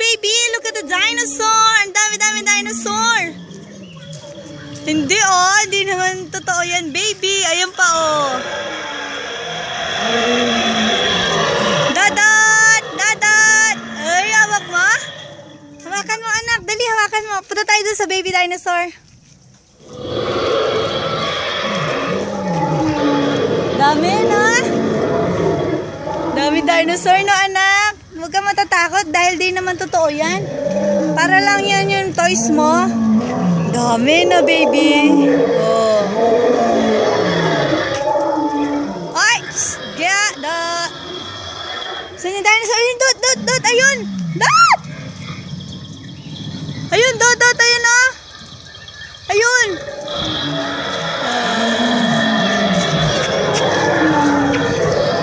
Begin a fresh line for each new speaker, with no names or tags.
baby. Look at the dinosaur. Ang dami-dami dinosaur. Hindi, oh. Hindi naman totoo yan, baby. Ayan pa, oh. Dadat! Dadat! Ay, hawak mo? Hawakan mo, anak. Dali, hawakan mo. Punta tayo dun sa baby dinosaur. Dami, no? Dami dinosaur, no, anak? Huwag ka matatakot dahil di naman totoo yan. Para lang yan yung toys mo. Dami na, baby. Oh. Ay! Yeah, Saan yung dinosaur? Ayun, dot! Ayun! Dot!